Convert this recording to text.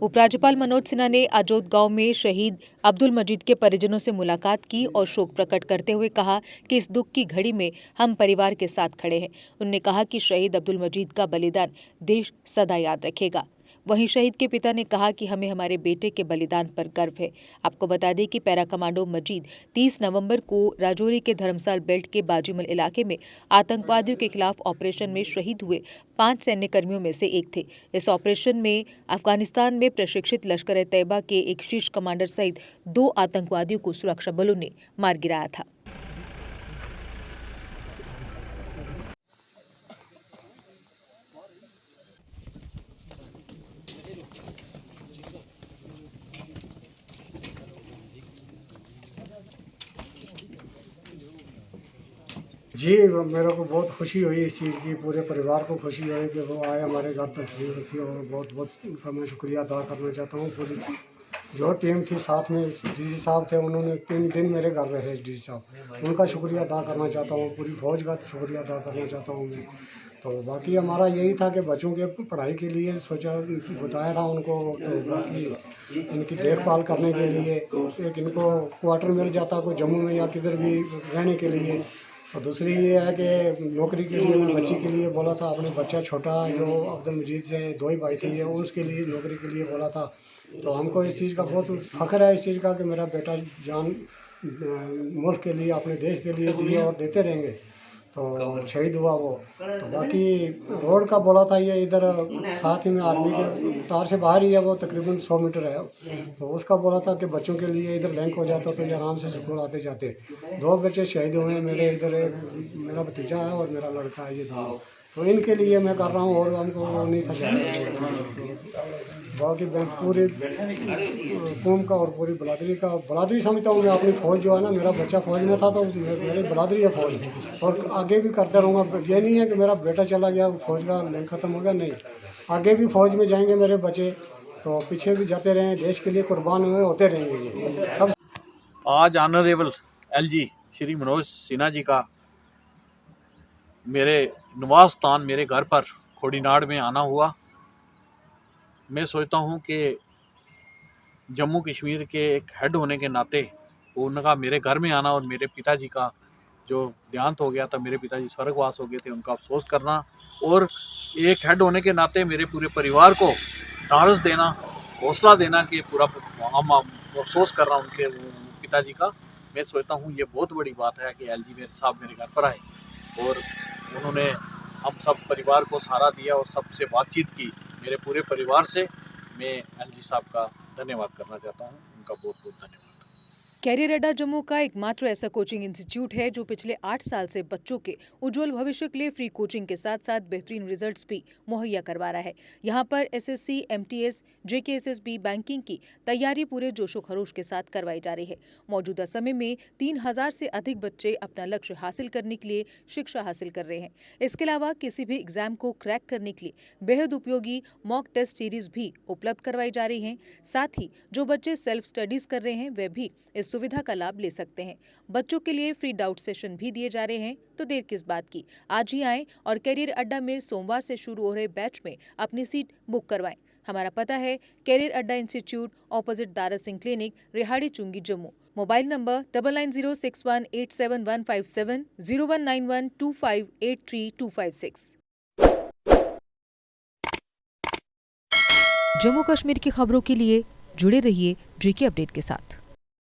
उपराज्यपाल मनोज सिन्हा ने अजोत गांव में शहीद अब्दुल मजीद के परिजनों से मुलाकात की और शोक प्रकट करते हुए कहा कि इस दुख की घड़ी में हम परिवार के साथ खड़े हैं। उन्होंने कहा कि शहीद अब्दुल मजीद का बलिदान देश सदा याद रखेगा। वहीं शहीद के पिता ने कहा कि हमें हमारे बेटे के बलिदान पर गर्व है। आपको बता दें कि पैरा कमांडो मजीद 30 नवंबर को राजौरी के धर्मसाल बेल्ट के बाजीमल इलाके में आतंकवादियों के खिलाफ ऑपरेशन में शहीद हुए 5 सैन्यकर्मियों में से एक थे। इस ऑपरेशन में अफगानिस्तान में प्रशिक्षित लश्कर-ए-तैयबा के एक शीर्ष कमांडर सहित 2 आतंकवादियों को सुरक्षा बलों ने मार गिराया था। जी, मेरे को बहुत खुशी हुई इस चीज़ की, पूरे परिवार को खुशी हुई कि वो आए हमारे घर तशरीफ़ रखी और बहुत उनका मैं शुक्रिया अदा करना चाहता हूँ। पूरी जो टीम थी साथ में, डीसी साहब थे, उन्होंने 3 दिन मेरे घर रहे डीसी साहब, उनका शुक्रिया अदा करना चाहता हूँ। पूरी फ़ौज का शुक्रिया अदा करना चाहता हूँ मैं। तो बाकी हमारा यही था कि बच्चों के पढ़ाई के लिए सोचा, बताया था उनको, तो बाकी इनकी देखभाल करने के लिए एक इनको क्वार्टर मिल जाता कोई जम्मू में या किधर भी रहने के लिए। और दूसरी ये है कि नौकरी के लिए मैं बच्ची के लिए बोला था, अपने बच्चा छोटा जो अब्दुल मजीद से 2 ही भाई थे, ये उसके लिए नौकरी के लिए बोला था। तो हमको इस चीज़ का बहुत फ़ख्र है, इस चीज़ का कि मेरा बेटा जान मुल्क के लिए, अपने देश के लिए दिए और देते रहेंगे। तो शहीद हुआ वो। तो बाकी रोड का बोला था, ये इधर साथ ही में आर्मी के तार से बाहर ही है, वो तकरीबन 100 मीटर है। तो उसका बोला था कि बच्चों के लिए इधर लिंक हो जाता तो ये आराम से स्कूल आते जाते। 2 बच्चे शहीद हुए हैं मेरे इधर, मेरा भतीजा है और मेरा लड़का है, ये दोनों। तो इनके लिए मैं कर रहा हूँ और हमको वो नहीं था जाता। बाकी मैं पूरे कौम का और पूरी बलादरी समझता हूँ मैं। अपनी फ़ौज जो है ना, मेरा बच्चा फ़ौज में था तो मेरी बलादरी है फ़ौज, और आगे भी करता रहूँगा। ये नहीं है कि मेरा बेटा चला गया, फ़ौज का लिंक ख़त्म हो गया, नहीं, आगे भी फ़ौज में जाएंगे मेरे बच्चे, तो पीछे भी जाते रहें, देश के लिए कुर्बान हुए होते रहेंगे ये सब। आज ऑनरेबल एलजी श्री मनोज सिन्हा जी का मेरे निवास स्थान, मेरे घर पर खोड़ीनाड़ में आना हुआ। मैं सोचता हूँ कि जम्मू कश्मीर के एक हेड होने के नाते उनका मेरे घर में आना और मेरे पिताजी का जो देहांत हो गया था, मेरे पिताजी स्वर्गवास हो गए थे, उनका अफसोस करना, और एक हेड होने के नाते मेरे पूरे परिवार को ढांढस देना, हौसला देना कि पूरा हम अफसोस कर रहा हूँ उनके पिताजी का। मैं सोचता हूँ ये बहुत बड़ी बात है कि एलजी मेरे साहब मेरे घर पर आए और उन्होंने हम सब परिवार को सहारा दिया और सबसे बातचीत की। मेरे पूरे परिवार से मैं एलजी साहब का धन्यवाद करना चाहता हूँ, उनका बहुत बहुत धन्यवाद। कैरियर अड्डा जम्मू का एकमात्र ऐसा कोचिंग इंस्टीट्यूट है जो पिछले 8 साल से बच्चों के उज्जवल भविष्य के लिए फ्री कोचिंग के साथ साथ बेहतरीन रिजल्ट्स भी मुहैया करवा रहा है। यहाँ पर एसएससी, एमटीएस, जेकेएसएसबी, बैंकिंग की तैयारी पूरे जोशो खरोश के साथ करवाई जा रही है। मौजूदा समय में 3000 से अधिक बच्चे अपना लक्ष्य हासिल करने के लिए शिक्षा हासिल कर रहे हैं। इसके अलावा किसी भी एग्जाम को क्रैक करने के लिए बेहद उपयोगी मॉक टेस्ट सीरीज भी उपलब्ध करवाई जा रही है। साथ ही जो बच्चे सेल्फ स्टडीज कर रहे हैं वे भी इस सुविधा का लाभ ले सकते हैं। बच्चों के लिए फ्री डाउट सेशन भी दिए जा रहे हैं, तो देर किस बात की, आज ही आएं और कैरियर अड्डा में सोमवार से शुरू हो रहे बैच में अपनी सीट बुक करवाएं। हमारा पता है career Adda institute, opposite Dara Singh clinic, Rehari Chungi, Jammu. Mobile number 9906187157, 0191258326। Jammu Kashmir की खबरों के लिए जुड़े रहिए जेके अपडेट के साथ।